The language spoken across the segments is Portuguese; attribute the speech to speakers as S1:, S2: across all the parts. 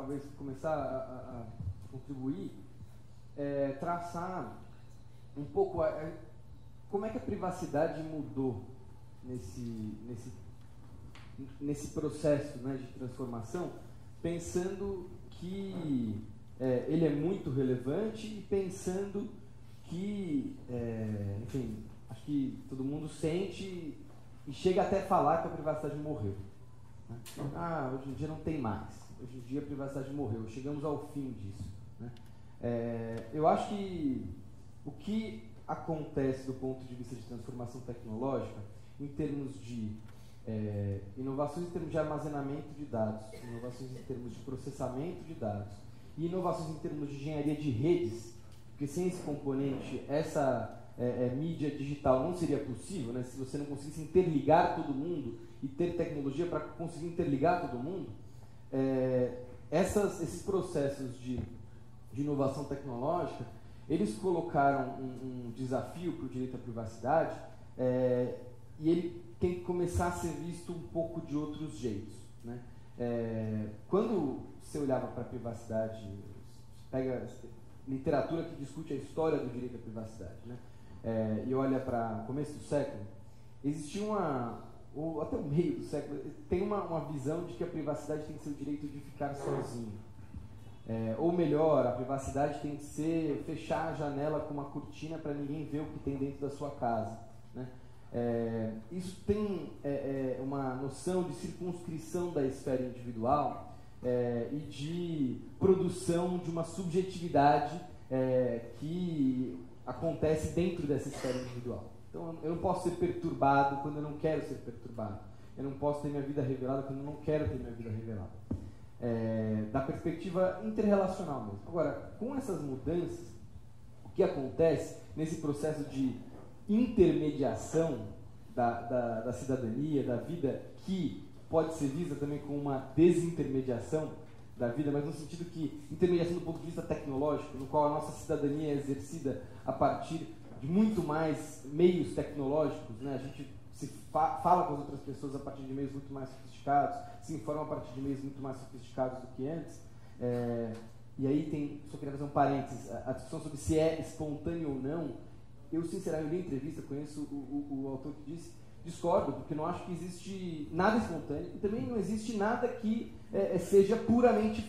S1: talvez começar a contribuir, traçar um pouco como é que a privacidade mudou nesse processo, né, de transformação, pensando que ele é muito relevante e pensando que, enfim, acho que todo mundo sente e chega até a falar que a privacidade morreu. Né? Hoje em dia não tem mais. Hoje em dia a privacidade morreu. Chegamos ao fim disso. Né? Eu acho que o que acontece do ponto de vista de transformação tecnológica, em termos de inovações em termos de armazenamento de dados, inovações em termos de processamento de dados e inovações em termos de engenharia de redes, porque sem esse componente, essa mídia digital não seria possível, né? Se você não conseguisse interligar todo mundo e ter tecnologia para conseguir interligar todo mundo, esses processos de inovação tecnológica, eles colocaram um desafio para o direito à privacidade, e ele tem que começar a ser visto um pouco de outros jeitos. Né? Quando você olhava para a privacidade, pega literatura que discute a história do direito à privacidade, né? E olha para o começo do século, existia ou até o meio do século, tem uma visão de que a privacidade tem que ser o direito de ficar sozinho. Ou melhor, a privacidade tem que ser fechar a janela com uma cortina para ninguém ver o que tem dentro da sua casa. Né? Isso tem uma noção de circunscrição da esfera individual e de produção de uma subjetividade que acontece dentro dessa esfera individual. Então, eu não posso ser perturbado quando eu não quero ser perturbado. Eu não posso ter minha vida revelada quando eu não quero ter minha vida revelada. Da perspectiva interrelacional mesmo. Agora, com essas mudanças, o que acontece nesse processo de intermediação da cidadania, da vida, que pode ser vista também como uma desintermediação da vida, mas no sentido que intermediação do ponto de vista tecnológico, no qual a nossa cidadania é exercida a partir de muito mais meios tecnológicos, né? A gente se fala com as outras pessoas a partir de meios muito mais sofisticados, se informa a partir de meios muito mais sofisticados do que antes. E aí só queria fazer um parênteses, a discussão sobre se é espontâneo ou não, eu sinceramente li a entrevista, conheço o autor que disse, discordo, porque não acho que existe nada espontâneo e também não existe nada que seja puramente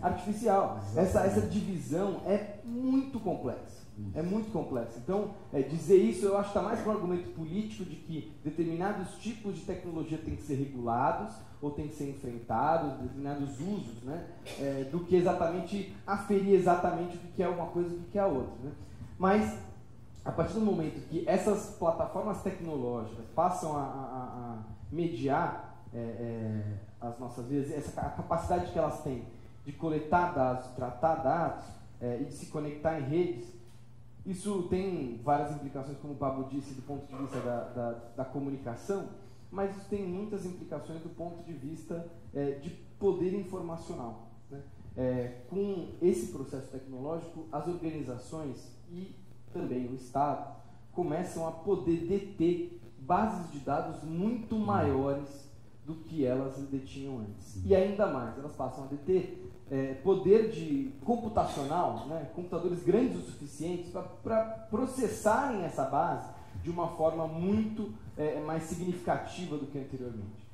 S1: artificial. Essa divisão é muito complexa. É muito complexo. Então, dizer isso eu acho que está mais para um argumento político de que determinados tipos de tecnologia têm que ser regulados ou têm que ser enfrentados, determinados usos, né, do que exatamente aferir exatamente o que é uma coisa e o que é a outra. Né? Mas, a partir do momento que essas plataformas tecnológicas passam a mediar as nossas vidas, a capacidade que elas têm de coletar dados, de tratar dados e de se conectar em redes, isso tem várias implicações, como o Pablo disse, do ponto de vista da comunicação, mas isso tem muitas implicações do ponto de vista de poder informacional. Né? Com esse processo tecnológico, as organizações e também o Estado começam a poder deter bases de dados muito maiores do que elas detinham antes. E ainda mais, elas passam a deter poder computacional, né, computadores grandes o suficientes para processarem essa base de uma forma muito mais significativa do que anteriormente.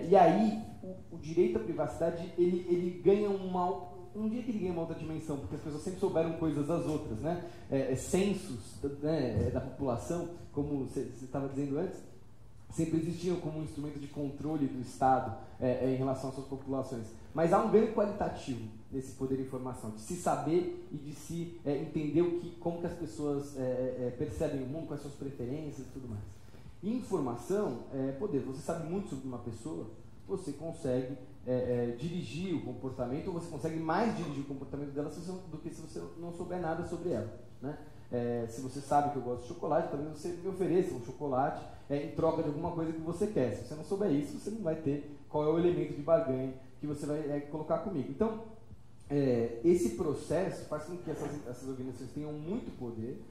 S1: E aí, o direito à privacidade, ele ganha um dia que ele ganha uma outra dimensão, porque as pessoas sempre souberam coisas das outras, né? Censos da população, como você estava dizendo antes, sempre existiam como um instrumento de controle do Estado em relação às suas populações. Mas há um ganho qualitativo nesse poder de informação, de se saber e de se entender como que as pessoas percebem o mundo, quais são as preferências e tudo mais. E informação é poder. Você sabe muito sobre uma pessoa, você consegue dirigir o comportamento, ou você consegue mais dirigir o comportamento dela do que se você não souber nada sobre ela. Né? Se você sabe que eu gosto de chocolate, talvez você me ofereça um chocolate em troca de alguma coisa que você quer. Se você não souber isso, você não vai ter qual é o elemento de barganha que você vai colocar comigo. Então, esse processo faz com que essas organizações tenham muito poder,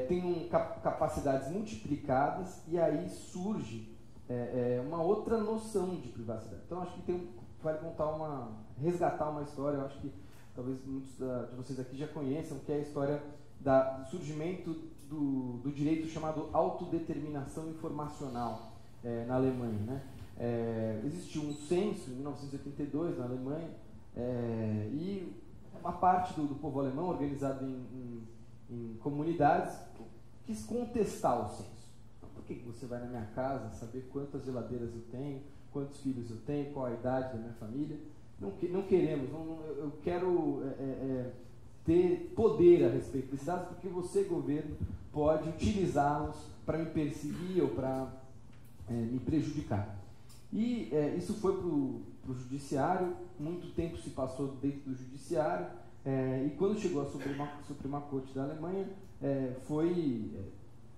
S1: tenham capacidades multiplicadas, e aí surge uma outra noção de privacidade. Então, acho que tem vai resgatar uma história, eu acho que talvez muitos de vocês aqui já conheçam, que é a história do surgimento do direito chamado autodeterminação informacional na Alemanha, né? Existiu um censo em 1982 na Alemanha, e uma parte do povo alemão, organizado em comunidades, quis contestar o censo. Então, por que você vai na minha casa saber quantas geladeiras eu tenho, quantos filhos eu tenho, qual a idade da minha família? Não queremos, eu quero ter poder a respeito desses dados, porque você, governo, pode utilizá-los para me perseguir ou para me prejudicar. E isso foi para o judiciário, muito tempo se passou dentro do judiciário, e quando chegou a Suprema Corte da Alemanha, foi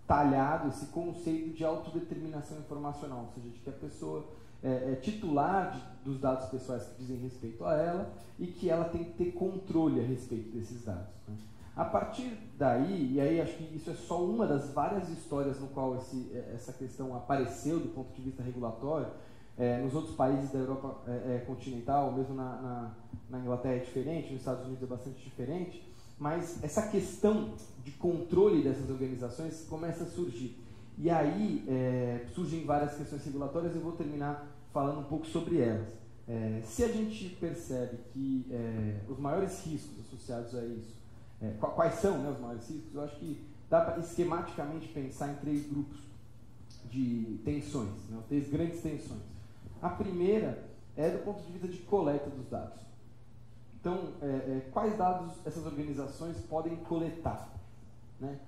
S1: talhado esse conceito de autodeterminação informacional, ou seja, de que a pessoa é titular dos dados pessoais que dizem respeito a ela e que ela tem que ter controle a respeito desses dados, né? A partir daí, e aí acho que isso é só uma das várias histórias no qual essa questão apareceu do ponto de vista regulatório. Nos outros países da Europa continental, mesmo na Inglaterra é diferente, nos Estados Unidos é bastante diferente, mas essa questão de controle dessas organizações começa a surgir. E aí surgem várias questões regulatórias, eu vou terminar falando um pouco sobre elas. Se a gente percebe que os maiores riscos associados a isso, quais são, né, os maiores riscos, eu acho que dá para esquematicamente pensar em 3 grupos de tensões, né, 3 grandes tensões. A primeira é do ponto de vista de coleta dos dados. Então, quais dados essas organizações podem coletar? Né?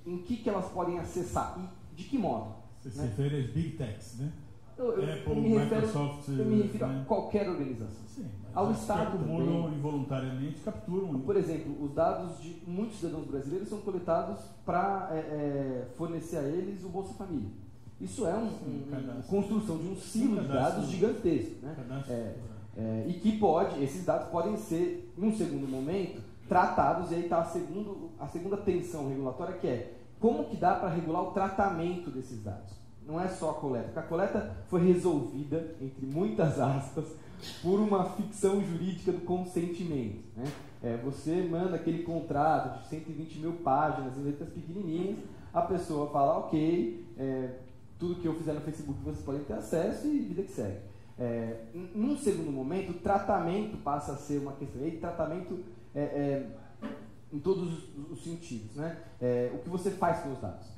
S1: Em que elas podem acessar e de que modo?
S2: Você se refere às Big Techs, né?
S1: Eu me refiro a qualquer organização.
S2: Sim, mas
S1: ao Estado também.
S2: Involuntariamente capturam.
S1: Por exemplo, os dados de muitos cidadãos brasileiros são coletados para fornecer a eles o Bolsa Família. Isso é uma construção de um silo de dados gigantesco, né? E que esses dados podem ser, num segundo momento, tratados, e aí está a segunda tensão regulatória, que é como que dá para regular o tratamento desses dados. Não é só a coleta, porque a coleta foi resolvida, entre muitas aspas, por uma ficção jurídica do consentimento, né? Você manda aquele contrato de 120 mil páginas em letras pequenininhas, a pessoa fala, ok, tudo que eu fizer no Facebook vocês podem ter acesso e vida que segue. Num segundo momento, o tratamento passa a ser uma questão, e tratamento em todos os sentidos, né? O que você faz com os dados.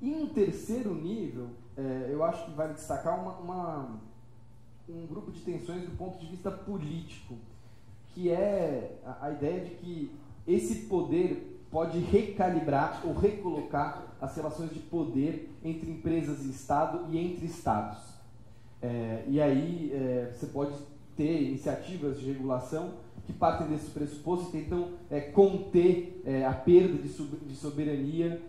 S1: E um terceiro nível, eu acho que vale destacar um grupo de tensões do ponto de vista político, que é a ideia de que esse poder pode recalibrar ou recolocar as relações de poder entre empresas e Estado e entre Estados. E aí você pode ter iniciativas de regulação que partem desse pressuposto e tentam conter a perda de soberania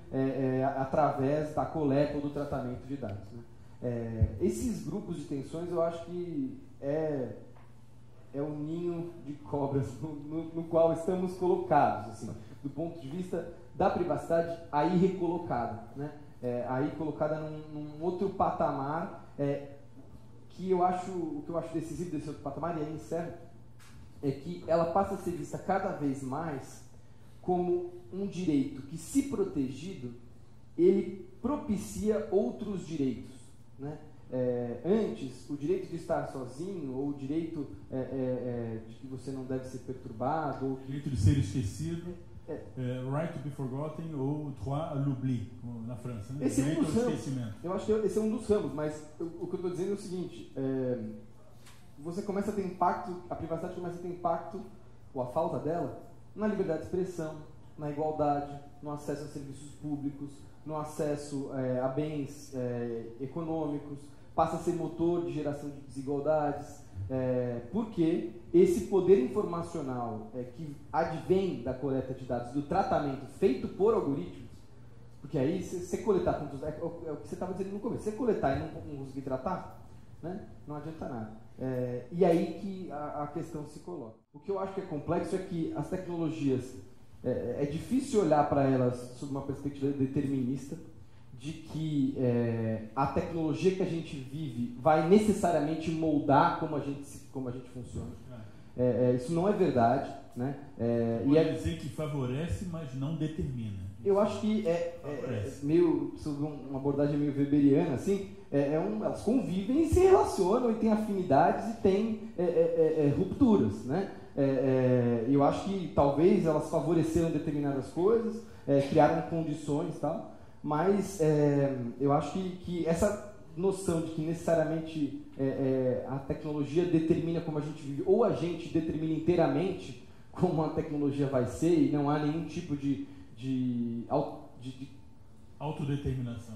S1: através da coleta ou do tratamento de dados, né? Esses grupos de tensões eu acho que é um ninho de cobras no qual estamos colocados, assim, do ponto de vista da privacidade aí recolocada, né? Aí colocada num outro patamar, o que eu acho decisivo desse outro patamar, e aí encerro, é que ela passa a ser vista cada vez mais como um direito que, se protegido, ele propicia outros direitos, né? Antes, o direito de estar sozinho, ou o direito de que você não deve ser perturbado, ou
S2: direito de ser esquecido, right to be forgotten, ou droit à l'oubli, na França, né?
S1: Esse
S2: direito
S1: é um dos
S2: ao
S1: ramos.
S2: esquecimento.
S1: Eu acho que esse é um dos ramos, mas o que eu estou dizendo é o seguinte: você começa a ter impacto, a privacidade começa a ter impacto, ou a falta dela, na liberdade de expressão, na igualdade, no acesso a serviços públicos, no acesso a bens econômicos, passa a ser motor de geração de desigualdades, porque esse poder informacional que advém da coleta de dados, do tratamento feito por algoritmos, porque aí você coletar tantos dados, é o que você estava dizendo no começo, você coletar e não conseguir tratar, né, não adianta nada. E aí que a questão se coloca. O que eu acho que é complexo é que as tecnologias, é difícil olhar para elas sob uma perspectiva determinista, de que a tecnologia que a gente vive vai necessariamente moldar como a gente funciona. Isso não é verdade, né?
S2: Pode dizer que favorece, mas não determina.
S1: Eu acho que meio, sobre uma abordagem meio weberiana, assim, elas convivem e se relacionam e têm afinidades e têm rupturas, né? Eu acho que talvez elas favoreceram determinadas coisas, criaram condições e tal, mas eu acho que essa noção de que necessariamente a tecnologia determina como a gente vive, ou a gente determina inteiramente como a tecnologia vai ser e não há nenhum tipo de
S2: autodeterminação.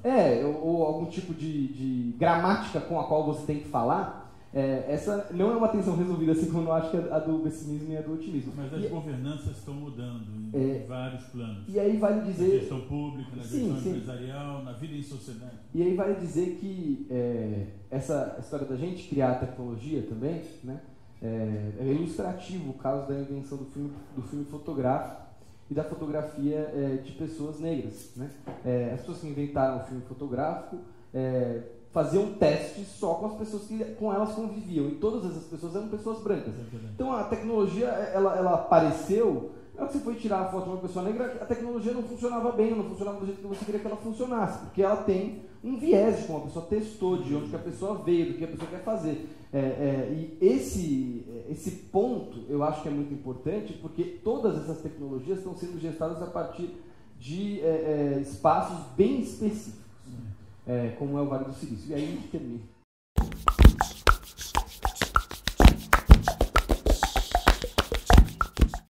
S1: Ou algum tipo de gramática com a qual você tem que falar, essa não é uma tensão resolvida, assim como eu acho que a do pessimismo e a do otimismo.
S2: Mas as governanças estão mudando em vários planos.
S1: E aí vale dizer...
S2: Na gestão pública, na gestão empresarial, na vida em sociedade.
S1: E aí vale dizer que essa história da gente criar a tecnologia também, né, é ilustrativo o caso da invenção do filme fotográfico e da fotografia de pessoas negras, né? As pessoas que inventaram o filme fotográfico faziam testes só com as pessoas que com elas conviviam, e todas essas pessoas eram pessoas brancas. Então a tecnologia ela apareceu. Na hora que você foi tirar a foto de uma pessoa negra, a tecnologia não funcionava bem, não funcionava do jeito que você queria que ela funcionasse, porque ela tem um viés de como a pessoa testou, de onde que a pessoa veio, do que a pessoa quer fazer. E esse ponto eu acho que é muito importante, porque todas essas tecnologias estão sendo gestadas a partir de espaços bem específicos, como é o Vale do Silício. E aí termina.